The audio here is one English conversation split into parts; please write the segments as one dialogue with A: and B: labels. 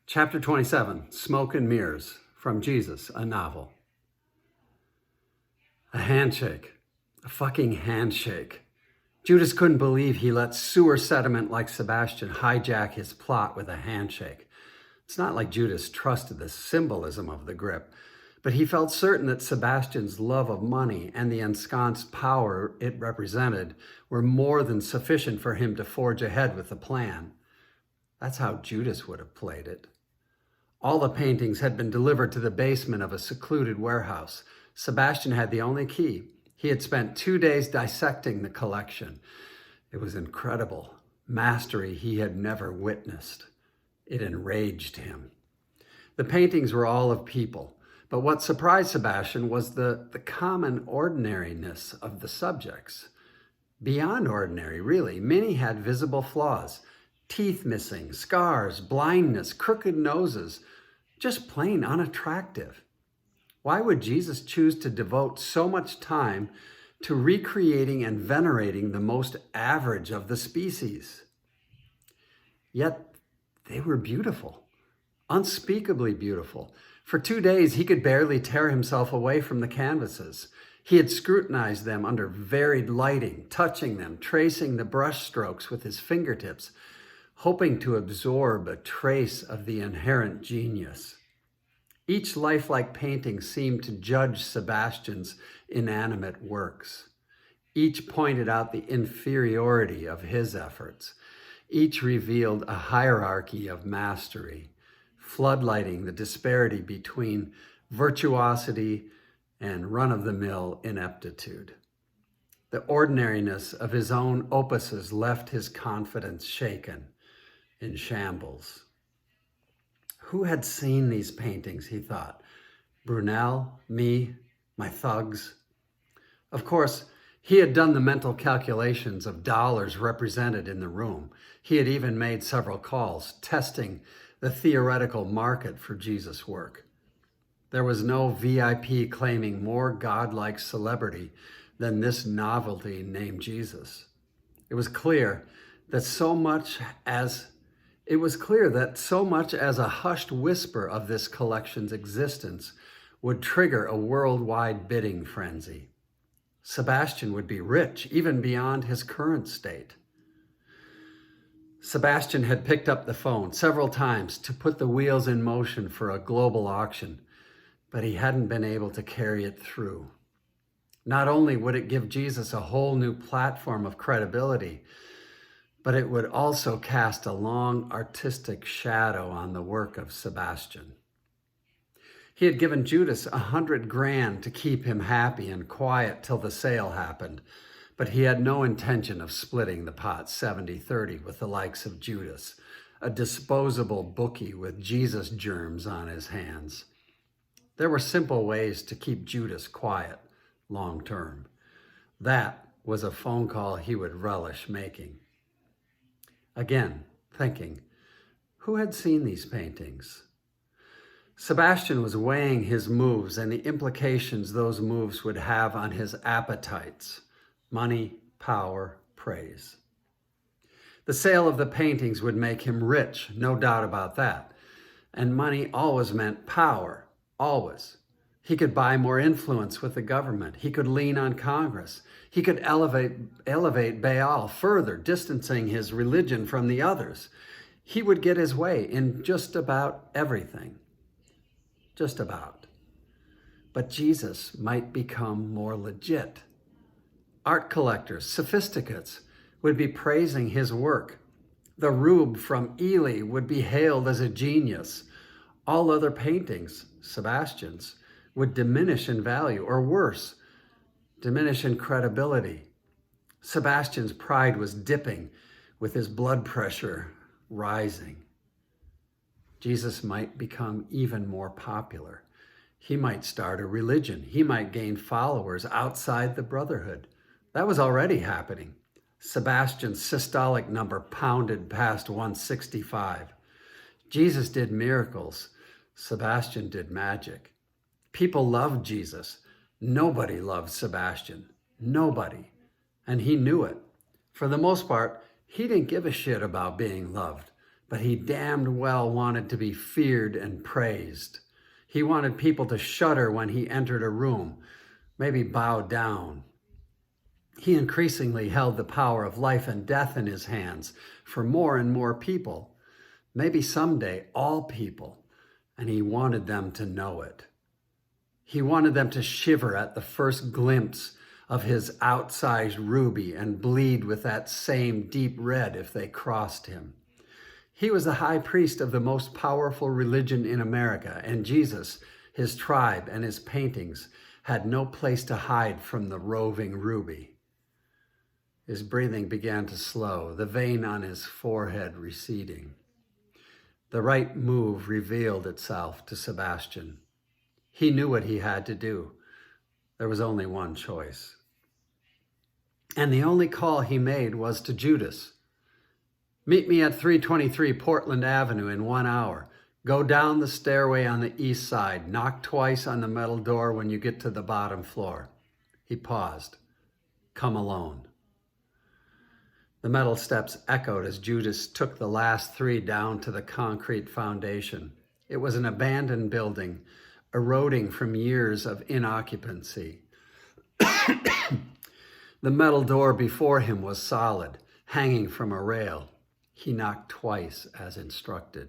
A: Chapter 27, Smoke and Mirrors, from JE2US-A Novel. A handshake. A fucking handshake. Judas couldn't believe he let sewer sediment like Sebastian hijack his plot with a handshake. It's not like Judas trusted the symbolism of the grip, but he felt certain that Sebastian's love of money and the ensconced power it represented were more than sufficient for him to forge ahead with the plan. That's how Judas would have played it. All the paintings had been delivered to the basement of a secluded warehouse. Sebastian had the only key. He had spent 2 days dissecting the collection. It was incredible. Mastery he had never witnessed. It enraged him. The paintings were all of people, but what surprised Sebastian was the common ordinariness of the subjects. Beyond ordinary, really. Many had visible flaws. Teeth missing, scars, blindness, crooked noses, just plain unattractive. Why would Jesus choose to devote so much time to recreating and venerating the most average of the species? Yet they were beautiful, unspeakably beautiful. For 2 days, he could barely tear himself away from the canvases. He had scrutinized them under varied lighting, touching them, tracing the brush strokes with his fingertips, hoping to absorb a trace of the inherent genius. Each lifelike painting seemed to judge Sebastian's inanimate works. Each pointed out the inferiority of his efforts. Each revealed a hierarchy of mastery, floodlighting the disparity between virtuosity and run-of-the-mill ineptitude. The ordinariness of his own opuses left his confidence shaken, in shambles. Who had seen these paintings, he thought? Brunel, me, my thugs. Of course, he had done the mental calculations of dollars represented in the room. He had even made several calls, testing the theoretical market for Jesus' work. There was no VIP claiming more godlike celebrity than this novelty named Jesus. It was clear that so much as a hushed whisper of this collection's existence would trigger a worldwide bidding frenzy. Sebastian would be rich, even beyond his current state. Sebastian had picked up the phone several times to put the wheels in motion for a global auction, but he hadn't been able to carry it through. Not only would it give Jesus a whole new platform of credibility, but it would also cast a long artistic shadow on the work of Sebastian. He had given Judas $100,000 to keep him happy and quiet till the sale happened, but he had no intention of splitting the pot 70-30 with the likes of Judas, a disposable bookie with Jesus germs on his hands. There were simple ways to keep Judas quiet long term. That was a phone call he would relish making. Again, thinking, who had seen these paintings? Sebastian was weighing his moves and the implications those moves would have on his appetites: money, power, praise. The sale of the paintings would make him rich, no doubt about that. And money always meant power, always. He could buy more influence with the government. He could lean on Congress. He could elevate Baal further, distancing his religion from the others. He would get his way in just about everything. Just about. But Jesus might become more legit. Art collectors, sophisticates, would be praising his work. The Rube from Ely would be hailed as a genius. All other paintings, Sebastian's, would diminish in value, or worse, diminish in credibility. Sebastian's pride was dipping, with his blood pressure rising. Jesus might become even more popular. He might start a religion. He might gain followers outside the brotherhood. That was already happening. Sebastian's systolic number pounded past 165. Jesus did miracles. Sebastian did magic. People loved Jesus. Nobody loved Sebastian. Nobody. And he knew it. For the most part, he didn't give a shit about being loved. but he damned well wanted to be feared and praised. He wanted people to shudder when he entered a room, maybe bow down. He increasingly held the power of life and death in his hands for more and more people, maybe someday all people, and he wanted them to know it. He wanted them to shiver at the first glimpse of his outsized ruby and bleed with that same deep red if they crossed him. He was the high priest of the most powerful religion in America, and Jesus, his tribe, and his paintings had no place to hide from the roving ruby. His breathing began to slow, the vein on his forehead receding. The right move revealed itself to Sebastian. He knew what he had to do. There was only one choice. And the only call he made was to Judas. Meet me at 323 Portland Avenue in 1 hour. Go down the stairway on the east side. Knock twice on the metal door when you get to the bottom floor. He paused. Come alone. The metal steps echoed as Judas took the last 3 down to the concrete foundation. It was an abandoned building, eroding from years of inoccupancy. The metal door before him was solid, hanging from a rail. He knocked twice as instructed.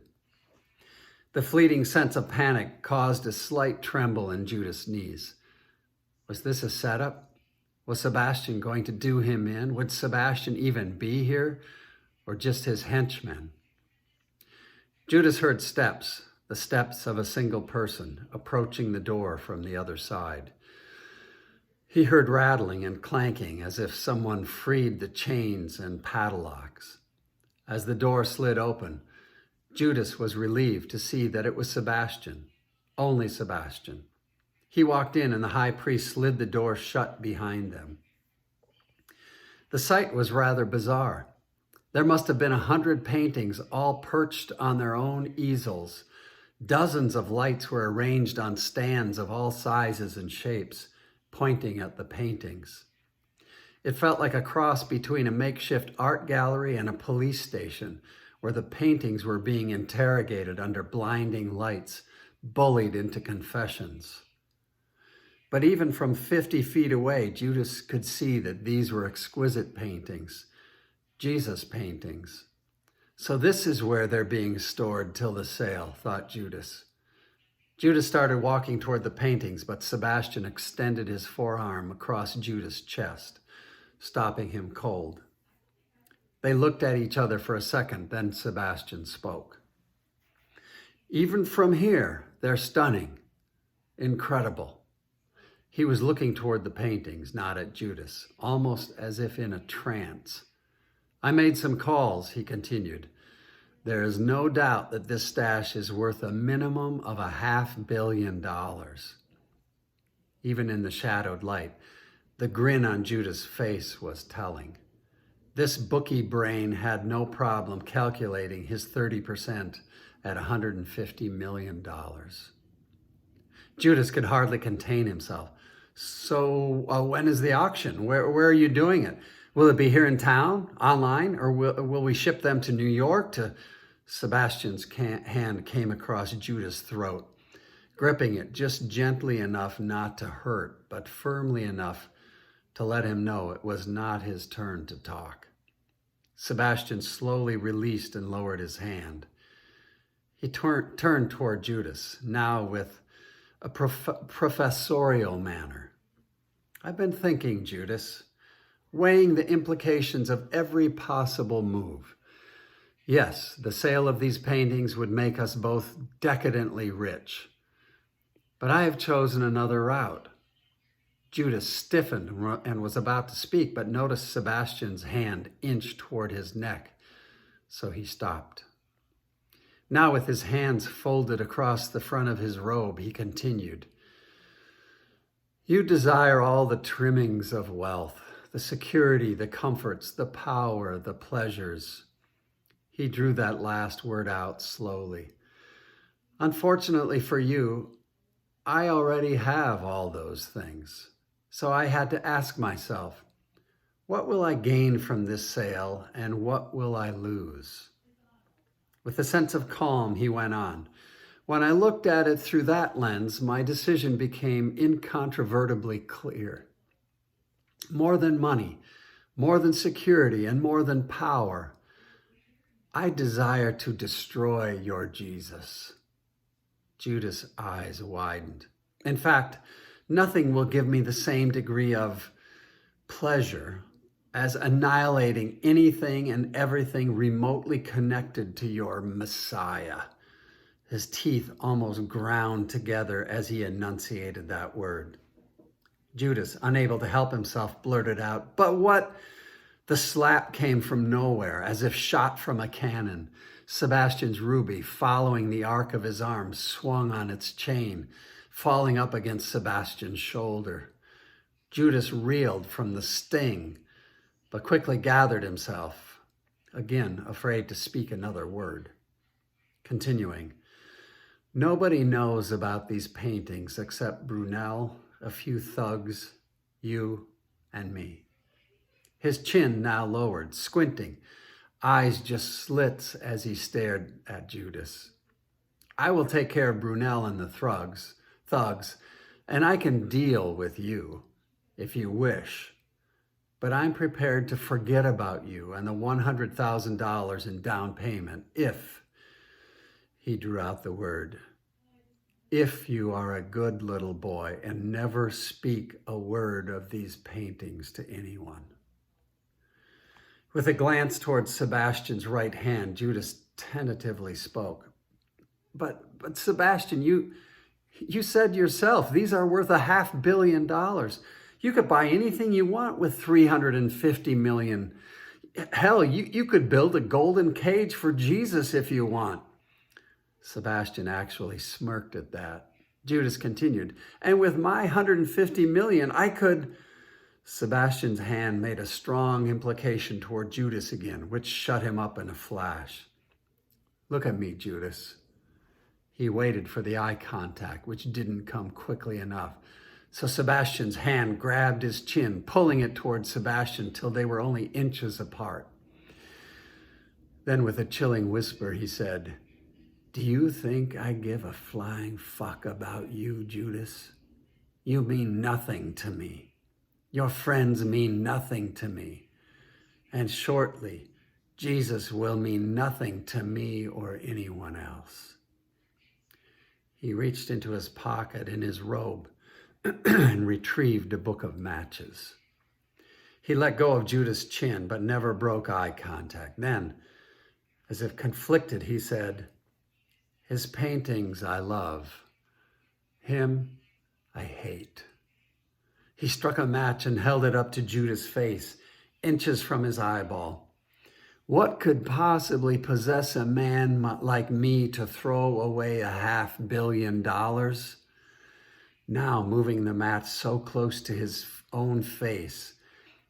A: The fleeting sense of panic caused a slight tremble in Judas' knees. Was this a setup? Was Sebastian going to do him in? Would Sebastian even be here, or just his henchmen? Judas heard steps, the steps of a single person, approaching the door from the other side. He heard rattling and clanking as if someone freed the chains and padlocks. As the door slid open, Judas was relieved to see that it was Sebastian, only Sebastian. He walked in and the high priest slid the door shut behind them. The sight was rather bizarre. There must have been 100 paintings, all perched on their own easels. Dozens of lights were arranged on stands of all sizes and shapes, pointing at the paintings. It felt like a cross between a makeshift art gallery and a police station, where the paintings were being interrogated under blinding lights, bullied into confessions. But even from 50 feet away, Judas could see that these were exquisite paintings, Jesus paintings. So this is where they're being stored till the sale, thought Judas. Judas started walking toward the paintings, but Sebastian extended his forearm across Judas' chest, stopping him cold. They looked at each other for a second, then Sebastian spoke. Even from here, they're stunning, incredible. He was looking toward the paintings, not at Judas, almost as if in a trance. I made some calls, he continued. There is no doubt that this stash is worth a minimum of $500 million. Even in the shadowed light, the grin on Judas' face was telling. This bookie brain had no problem calculating his 30% at $150 million. Judas could hardly contain himself. So when is the auction? Where are you doing it? Will it be here in town, online, or will we ship them to New York? Sebastian's hand came across Judas' throat, gripping it just gently enough not to hurt, but firmly enough to let him know it was not his turn to talk. Sebastian slowly released and lowered his hand. He turned toward Judas, now with a professorial manner. I've been thinking, Judas, weighing the implications of every possible move. Yes, the sale of these paintings would make us both decadently rich. But I have chosen another route. Judas stiffened and was about to speak, but noticed Sebastian's hand inch toward his neck, so he stopped. Now, with his hands folded across the front of his robe, he continued. You desire all the trimmings of wealth, the security, the comforts, the power, the pleasures. He drew that last word out slowly. Unfortunately for you, I already have all those things. So I had to ask myself, what will I gain from this sale and what will I lose? With a sense of calm, he went on. When I looked at it through that lens, my decision became incontrovertibly clear. More than money, more than security, and more than power, I desire to destroy your Jesus. Judas' eyes widened. In fact, nothing will give me the same degree of pleasure as annihilating anything and everything remotely connected to your Messiah. His teeth almost ground together as he enunciated that word. Judas, unable to help himself, blurted out, "But what?" The slap came from nowhere, as if shot from a cannon. Sebastian's ruby, following the arc of his arm, swung on its chain, falling up against Sebastian's shoulder. Judas reeled from the sting, but quickly gathered himself, again afraid to speak another word. Continuing, "Nobody knows about these paintings except Brunel, a few thugs, you, and me." His chin now lowered, squinting, eyes just slits as he stared at Judas. "I will take care of Brunel and the thugs, and I can deal with you, if you wish. But I'm prepared to forget about you and the $100,000 in down payment if," he drew out the word, "if you are a good little boy and never speak a word of these paintings to anyone." With a glance towards Sebastian's right hand, Judas tentatively spoke. But Sebastian, you said yourself, these are worth $500 million. You could buy anything you want with $350 million. Hell, you could build a golden cage for Jesus if you want. Sebastian actually smirked at that. Judas continued, "And with my $150 million, I could..." Sebastian's hand made a strong implication toward Judas again, which shut him up in a flash. "Look at me, Judas." He waited for the eye contact, which didn't come quickly enough. So Sebastian's hand grabbed his chin, pulling it toward Sebastian till they were only inches apart. Then with a chilling whisper, he said, "Do you think I give a flying fuck about you, Judas? You mean nothing to me. Your friends mean nothing to me. And shortly, Jesus will mean nothing to me or anyone else." He reached into his pocket in his robe and retrieved a book of matches. He let go of Judas' chin, but never broke eye contact. Then, as if conflicted, he said, "His paintings I love. Him I hate." He struck a match and held it up to Judas' face, inches from his eyeball. "What could possibly possess a man like me to throw away $500 million? Now moving the match so close to his own face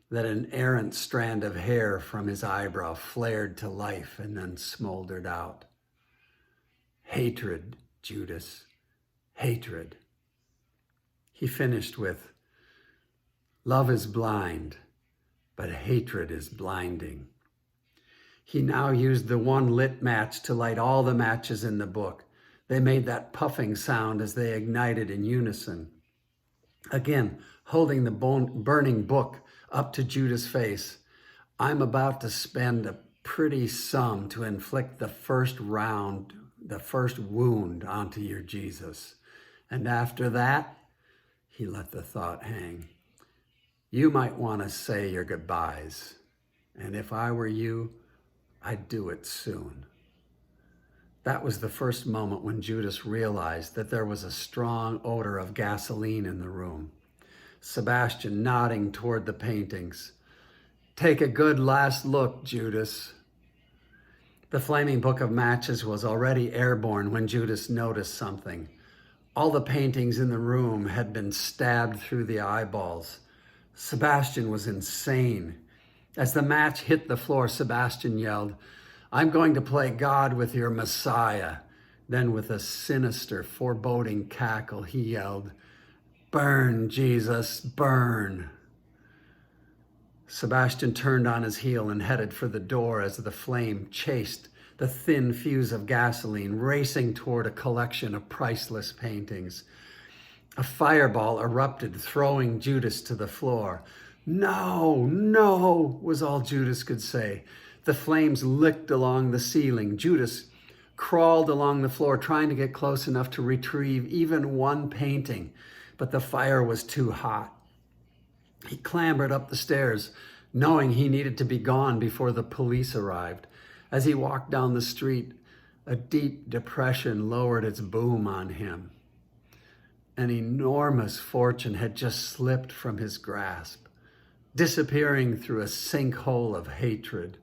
A: that an errant strand of hair from his eyebrow flared to life and then smoldered out. "Hatred, Judas, hatred." He finished with, "Love is blind, but hatred is blinding." He now used the one lit match to light all the matches in the book. They made that puffing sound as they ignited in unison. Again, holding the burning book up to Judas' face, "I'm about to spend a pretty sum to inflict the first wound onto your Jesus. And after that," he let the thought hang, "you might want to say your goodbyes. And if I were you, I'd do it soon." That was the first moment when Judas realized that there was a strong odor of gasoline in the room. Sebastian nodding toward the paintings. "Take a good last look, Judas." The flaming book of matches was already airborne when Judas noticed something. All the paintings in the room had been stabbed through the eyeballs. Sebastian was insane. As the match hit the floor, Sebastian yelled, "I'm going to play God with your Messiah." Then with a sinister, foreboding cackle, he yelled, "Burn, Jesus, burn." Sebastian turned on his heel and headed for the door as the flame chased the thin fuse of gasoline racing toward a collection of priceless paintings. A fireball erupted, throwing Judas to the floor. "No, no," was all Judas could say. The flames licked along the ceiling. Judas crawled along the floor, trying to get close enough to retrieve even one painting, but the fire was too hot. He clambered up the stairs, knowing he needed to be gone before the police arrived. As he walked down the street, a deep depression lowered its boom on him. An enormous fortune had just slipped from his grasp, disappearing through a sinkhole of hatred.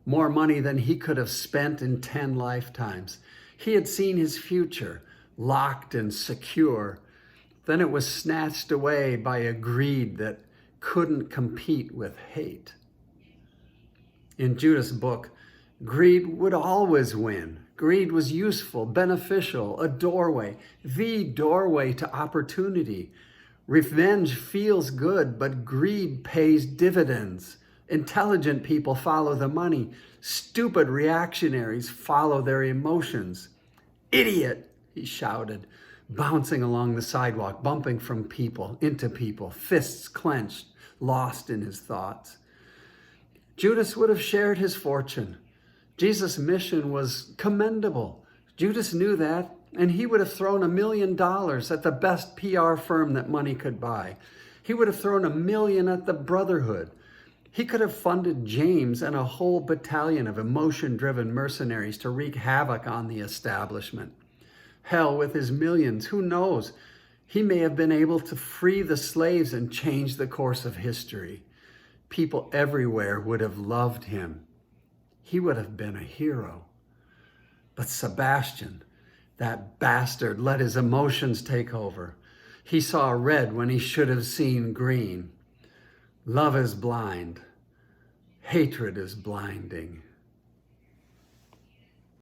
A: More money than he could have spent in 10 lifetimes. He had seen his future, locked and secure. Then it was snatched away by a greed that couldn't compete with hate. In Judas' book, greed would always win. Greed was useful, beneficial, a doorway, the doorway to opportunity. Revenge feels good, but greed pays dividends. Intelligent people follow the money. Stupid reactionaries follow their emotions. "Idiot," he shouted, bouncing along the sidewalk, bumping from people into people, fists clenched, lost in his thoughts. Judas would have shared his fortune. Jesus' mission was commendable. Judas knew that, and he would have thrown $1 million at the best PR firm that money could buy. He would have thrown $1 million at the Brotherhood. He could have funded James and a whole battalion of emotion-driven mercenaries to wreak havoc on the establishment. Hell, with his millions, who knows? He may have been able to free the slaves and change the course of history. People everywhere would have loved him. He would have been a hero. But Sebastian, that bastard, let his emotions take over. He saw red when he should have seen green. Love is blind. Hatred is blinding.